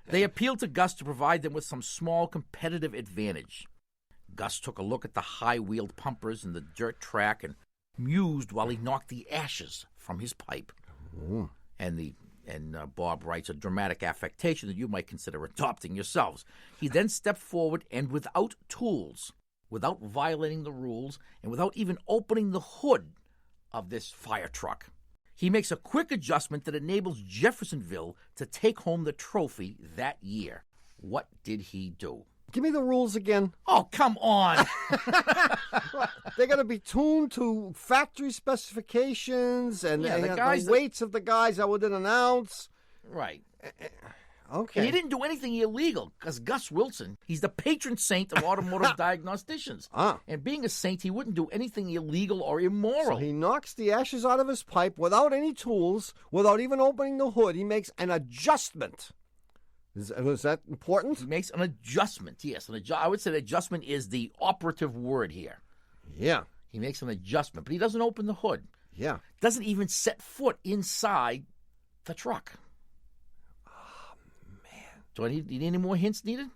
They appealed to Gus to provide them with some small competitive advantage. Gus took a look at the high-wheeled pumpers and the dirt track and mused while he knocked the ashes from his pipe. Ooh. And Bob writes, a dramatic affectation that you might consider adopting yourselves. He then stepped forward and without tools, without violating the rules, and without even opening the hood of this fire truck, he makes a quick adjustment that enables Jeffersonville to take home the trophy that year. What did he do? Give me the rules again. Oh, come on. They're going to be tuned to factory specifications and the weights of the guys that within an ounce. Right. Okay. And he didn't do anything illegal because Gus Wilson, he's the patron saint of automotive diagnosticians. And being a saint, he wouldn't do anything illegal or immoral. So he knocks the ashes out of his pipe without any tools, without even opening the hood. He makes an adjustment. Is that important? He makes an adjustment, yes. I would say adjustment is the operative word here. Yeah. He makes an adjustment, but he doesn't open the hood. Yeah. Doesn't even set foot inside the truck. Oh, man. Do I need any more hints needed?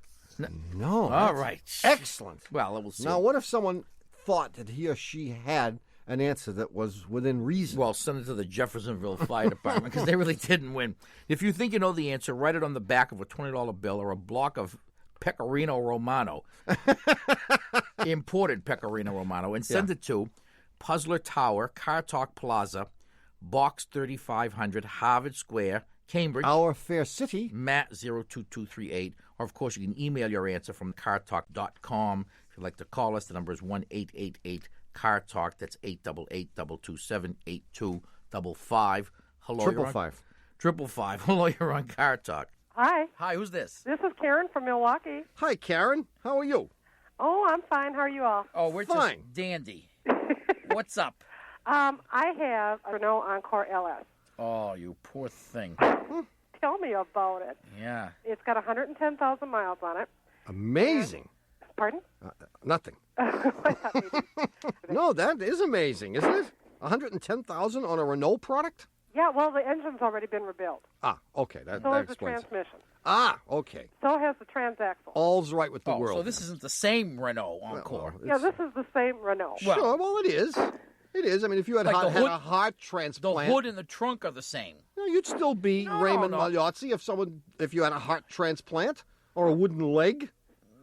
No. All right. Excellent. Well, we'll see. Now, what if someone thought that he or she had an answer that was within reason. Well, send it to the Jeffersonville Fire Department because they really didn't win. If you think you know the answer, write it on the back of a $20 bill or a block of Pecorino Romano, imported Pecorino Romano, and send it to Puzzler Tower, Car Talk Plaza, Box 3500, Harvard Square, Cambridge. Our fair city. Matt 02238. Or, of course, you can email your answer from cartalk.com. If you'd like to call us, the number is 1-888-CAR-TALK. That's 888-227-8255. Hello, 555. Hello, you're on Car Talk. Hi. Hi, who's this? This is Karen from Milwaukee. Hi, Karen. How are you? Oh, I'm fine. How are you all? Oh, we're Fine. just dandy. What's up? I have a Renault Encore LS. Oh, you poor thing. Tell me about it. Yeah. It's got 110,000 miles on it. Amazing. Pardon? Nothing. No, that is amazing, isn't it? 110,000 on a Renault product? Yeah, well, the engine's already been rebuilt. Ah, okay. That So has the explains it. transmission. Ah, okay. So has the transaxle. All's right with the world. So this isn't the same Renault Encore. Yeah, this is the same Renault. Sure, well, it is. It is. I mean, if you had, Like the had hood- a heart The transplant, hood and the trunk are the same. you'd still be Raymond no. Magliozzi if you had a heart transplant or a wooden leg.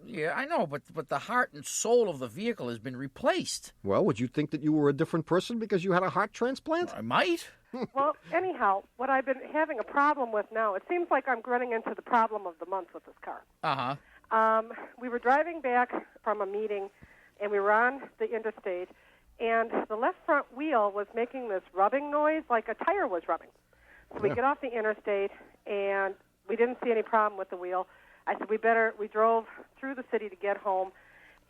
Yeah, I know, but the heart and soul of the vehicle has been replaced. Well, would you think that you were a different person because you had a heart transplant? I might. Well, anyhow, what I've been having a problem with now, it seems like I'm running into the problem of the month with this car. Uh-huh. We were driving back from a meeting, and we were on the interstate, and the left front wheel was making this rubbing noise like a tire was rubbing. So we get off the interstate, and we didn't see any problem with the wheel. I said, we drove through the city to get home,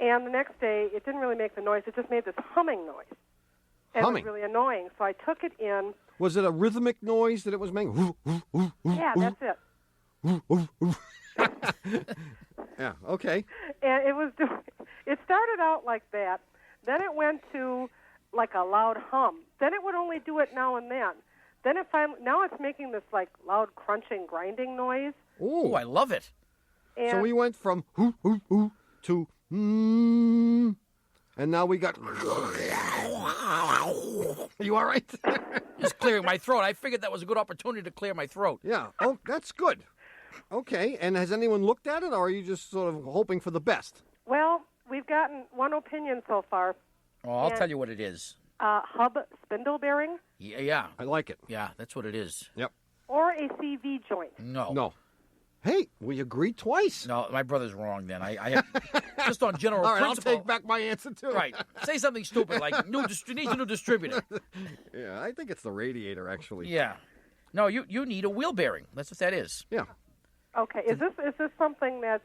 and the next day, it didn't really make the noise. It just made this humming noise. And Humming? It was really annoying, so I took it in. Was it a rhythmic noise that it was making? Yeah, that's it. Yeah, okay. And it started out like that. Then it went to like a loud hum. Then it would only do it now and then. Then now it's making this like loud crunching, grinding noise. Ooh, I love it. And so we went from to and now we got. Are you all right? Just clearing my throat. I figured that was a good opportunity to clear my throat. Yeah. Oh, that's good. Okay. And has anyone looked at it, or are you just sort of hoping for the best? Well, we've gotten one opinion so far. Oh, I'll And- tell you what it is. Hub spindle bearing Yeah. I like it. Yeah, that's what it is. Yep. or a CV joint. No. Hey, we agreed twice. No, my brother's wrong then. I have, just on general All right, principle. I'll take back my answer, too. Right. Say something stupid like needs a new distributor. Yeah, I think it's the radiator, actually. Yeah. No, you need a wheel bearing. That's what that is. Yeah. Okay, is this something that's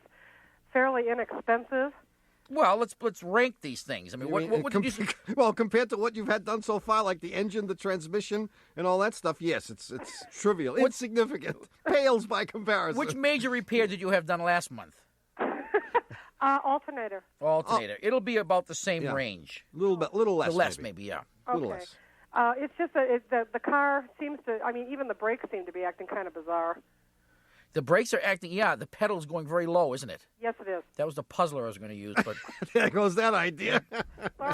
fairly inexpensive? Well, let's rank these things. I mean, what did you... Well, compared to what you've had done so far, like the engine, the transmission, and all that stuff, yes, it's trivial, insignificant, pales by comparison. Which major repair did you have done last month? Alternator. Alternator. It'll be about the same Yeah. range. Little less. Maybe, yeah. Little Okay. less. It's just the car seems to. I mean, even the brakes seem to be acting kind of bizarre. The brakes are acting. Yeah, the pedal's going very low, isn't it? Yes, it is. That was the puzzler I was going to use, but There goes that idea.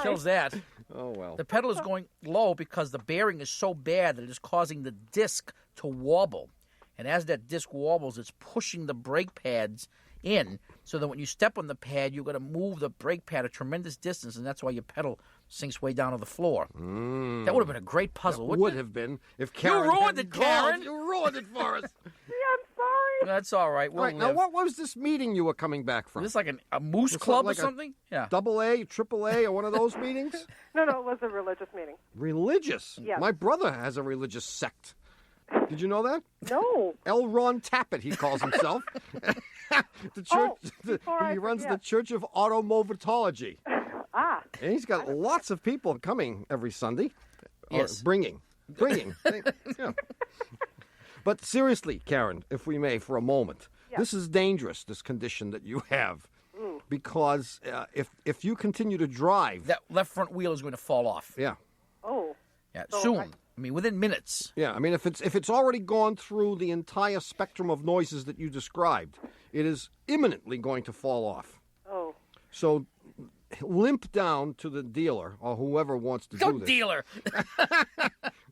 kills that. Oh, well. The pedal is going low because the bearing is so bad that it is causing the disc to wobble. And as that disc wobbles, it's pushing the brake pads in, so that when you step on the pad, you're going to move the brake pad a tremendous distance, and that's why your pedal sinks way down to the floor. That would have been a great puzzle, wouldn't Would it? have been if Karen You ruined hadn't it, called. Karen. You ruined it for us. I'm sorry. That's all right. We'll All right, now live. what was this meeting you were coming back from? Is this like a moose It's club like or something? Yeah. Double A, triple A, or one of those meetings? No, it was a religious meeting. Religious? Yes. My brother has a religious sect. Did you know that? No. L. Ron Tappet, he calls himself. The church. before I He runs the forget. Church of Automovatology. Ah. And he's got lots of people coming every Sunday. Or Yes. Bringing. Yeah. But seriously, Karen, if we may, for a moment, this is dangerous, this condition that you have. Because if you continue to drive... That left front wheel is going to fall off. Yeah. Oh. Yeah, So soon. I- I mean, within minutes. Yeah, I mean, if it's already gone through the entire spectrum of noises that you described, it is imminently going to fall off. Oh. So limp down to the dealer or whoever wants to do this. Dealer.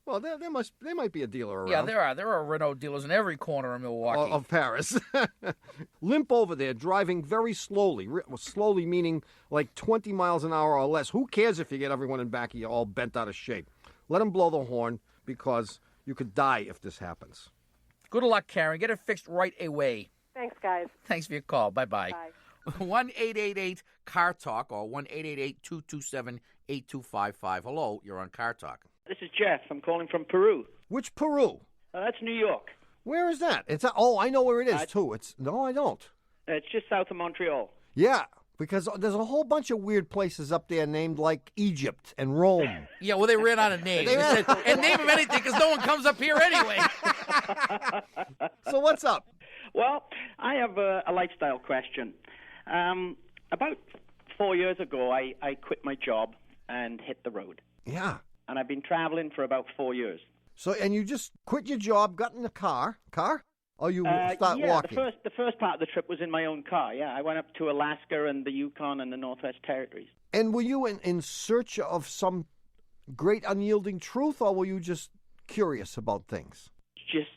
Well, there might be a dealer around. Yeah, there are Renault dealers in every corner of Milwaukee. Of Paris. Limp over there, driving very slowly. Slowly meaning like 20 miles an hour or less. Who cares if you get everyone in back of you all bent out of shape? Let them blow the horn because you could die if this happens. Good luck, Karen. Get it fixed right away. Thanks, guys. Thanks for your call. Bye-bye. Bye. 1-888-CAR-TALK or 1-888-227-8255. Hello, you're on Car Talk. This is Jeff. I'm calling from Peru. Which Peru? That's New York. Where is that? I know where it is, too. No, I don't. It's just south of Montreal. Yeah, because there's a whole bunch of weird places up there named like Egypt and Rome. Yeah, well, they ran out of names. They said, and name of anything because no one comes up here anyway. So what's up? Well, I have a lifestyle question. About 4 years ago, I quit my job and hit the road. Yeah. And I've been traveling for about 4 years. So, and you just quit your job, got in the car? Or you start yeah, walking? the first part of the trip was in my own car, yeah. I went up to Alaska and the Yukon and the Northwest Territories. And were you in search of some great unyielding truth, or were you just curious about things? Just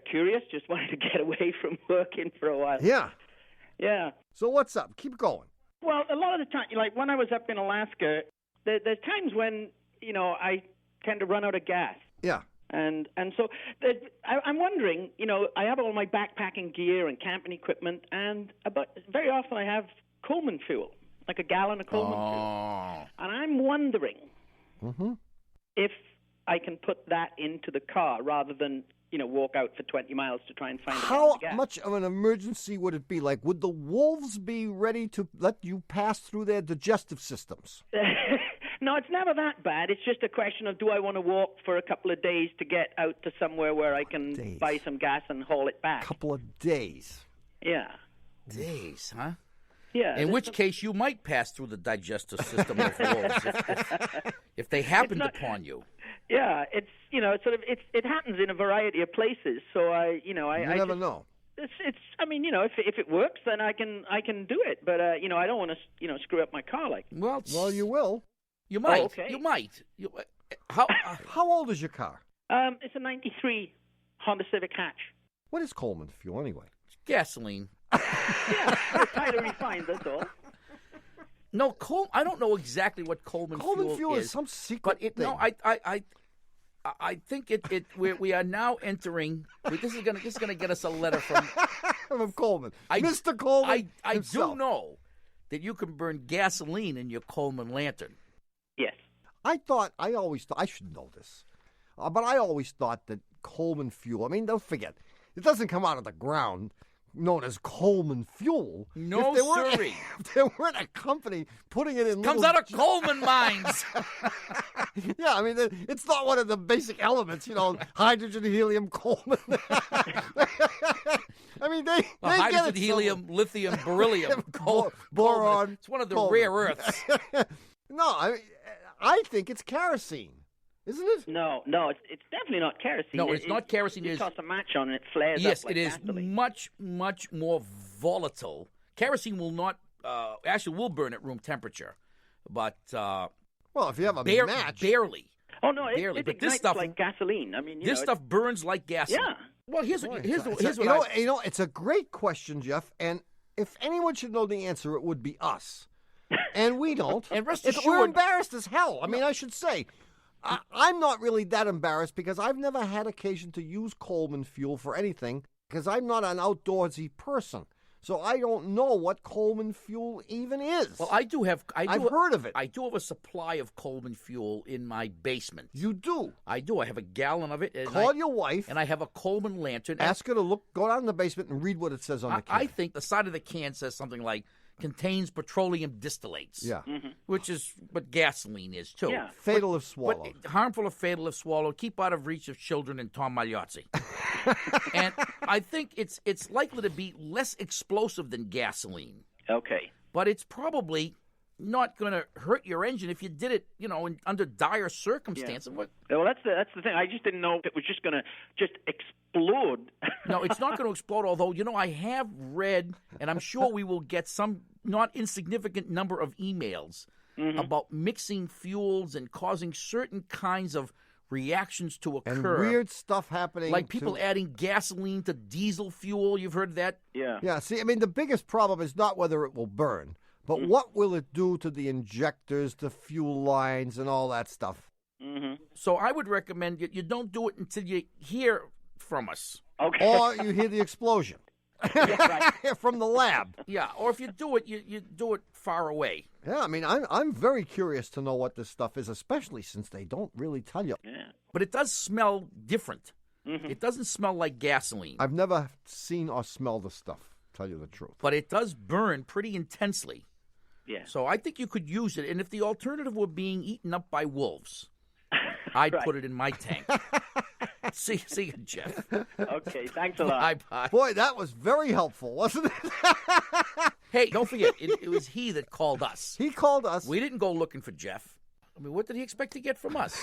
curious, just wanted to get away from working for a while. Yeah. Yeah. So what's up? Keep going. Well, a lot of the time, like when I was up in Alaska, there's times when, I tend to run out of gas. Yeah. And so I'm wondering, I have all my backpacking gear and camping equipment, but very often I have Coleman fuel, like a gallon of Coleman fuel. And I'm wondering if I can put that into the car rather than, walk out for 20 miles to try and find a gallon of gas. How much of an emergency would it be? Like, would the wolves be ready to let you pass through their digestive systems? No, it's never that bad. It's just a question of, do I want to walk for a couple of days to get out to somewhere where I can buy some gas and haul it back? A couple of days. Yeah. Days, huh? Yeah. In which case, you might pass through the digestive system of wolves if they happened upon you. Yeah, it's it happens in a variety of places. So you never know. If it works, then I can do it. But I don't want to screw up my car like. Well, you will. You might. Oh, okay. You might. How old is your car? It's a '93 Honda Civic hatch. What is Coleman fuel anyway? Gasoline. Yeah, it's highly refined. That's all. No, I don't know exactly what Coleman fuel is. Some secret thing. No, I think we are now entering. This is gonna get us a letter from Coleman. Mr. Coleman. I do know that you can burn gasoline in your Coleman lantern. Yes. I always thought I should know this, but I always thought that Coleman fuel. I mean, don't forget, it doesn't come out of the ground. Known as Coleman fuel. No, sirree. If there weren't a company putting it in, comes out of Coleman mines. Yeah, I mean, it's not one of the basic elements, hydrogen, helium, Coleman. I mean, they hydrogen, get it helium, lithium, beryllium, boron. It's one of the Coleman. rare earths. No, I think it's kerosene. Isn't it? No, it's definitely not kerosene. No, it's not kerosene. You toss a match on and it flares up. Yes, like it is gasoline. much more volatile. Kerosene will not, actually will burn at room temperature, but well, if you have a match, barely. Oh no, barely. It but ignites this stuff like gasoline. I mean, this stuff burns like gasoline. Yeah. Well, here's it's a great question, Jeff, and if anyone should know the answer, it would be us, and we don't. And rest we're assured, embarrassed as hell. I mean, I should say. I'm not really that embarrassed because I've never had occasion to use Coleman fuel for anything because I'm not an outdoorsy person. So I don't know what Coleman fuel even is. Well, I've heard of it. I do have a supply of Coleman fuel in my basement. You do? I do. I have a gallon of it. Call your wife. And I have a Coleman lantern. Ask her to go down in the basement and read what it says on the can. I think the side of the can says something like, contains petroleum distillates. Yeah. Which is what gasoline is, too. Yeah. Fatal if swallowed. But harmful if fatal if swallowed. Keep out of reach of children and Tom Magliozzi. And I think it's likely to be less explosive than gasoline. Okay. But it's probably not going to hurt your engine if you did it, under dire circumstances. Yeah. Well, that's the thing. I just didn't know if it was just going to just explode. No, it's not going to explode, although, I have read, and I'm sure we will get some not insignificant number of emails about mixing fuels and causing certain kinds of reactions to occur. And weird stuff happening. Like people adding gasoline to diesel fuel. You've heard that? Yeah. Yeah, see, I mean, the biggest problem is not whether it will burn, but what will it do to the injectors, the fuel lines, and all that stuff. So I would recommend you don't do it until you hear from us. Okay. Or you hear the explosion. From the lab. Yeah, or if you do it, you do it far away. Yeah, I mean, I'm very curious to know what this stuff is, especially since they don't really tell you. Yeah. But it does smell different. It doesn't smell like gasoline. I've never seen or smelled the stuff, tell you the truth. But it does burn pretty intensely. Yeah. So I think you could use it. And if the alternative were being eaten up by wolves, I'd put it in my tank. See you, Jeff. Okay, thanks a lot. Bye. Boy, that was very helpful, wasn't it? Hey, don't forget, it was he that called us. He called us. We didn't go looking for Jeff. I mean, what did he expect to get from us?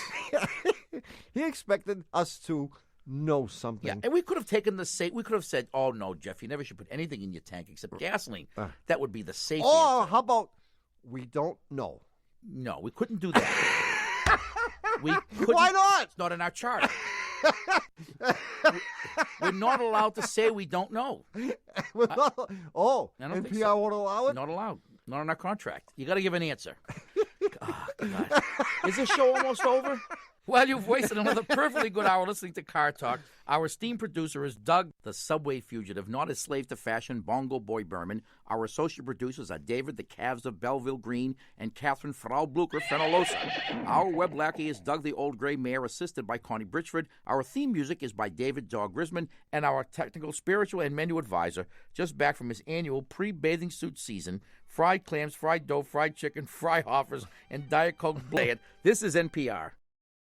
He expected us to know something. Yeah, and we could have taken we could have said, oh, no, Jeff, you never should put anything in your tank except gasoline. That would be the safe Or answer. how about we don't know? No, we couldn't do that. Why not? It's not in our charter. We're not allowed to say we don't know. NPR won't allow it? Not allowed. Not in our contract. You got to give an answer. Oh, God. Is this show almost over? Well, you've wasted another perfectly good hour listening to Car Talk. Our esteemed producer is Doug, the Subway Fugitive, not a slave to fashion, Bongo Boy Berman. Our associate producers are David, the Calves of Belleville Green, and Catherine Frau Blucher Fenolosa. Our web lackey is Doug, the Old Gray Mare, assisted by Connie Britchford. Our theme music is by David Dog Grisman, and our technical, spiritual, and menu advisor, just back from his annual pre-bathing suit season, fried clams, fried dough, fried chicken, fry offers, and Diet Coke Blare. This is NPR.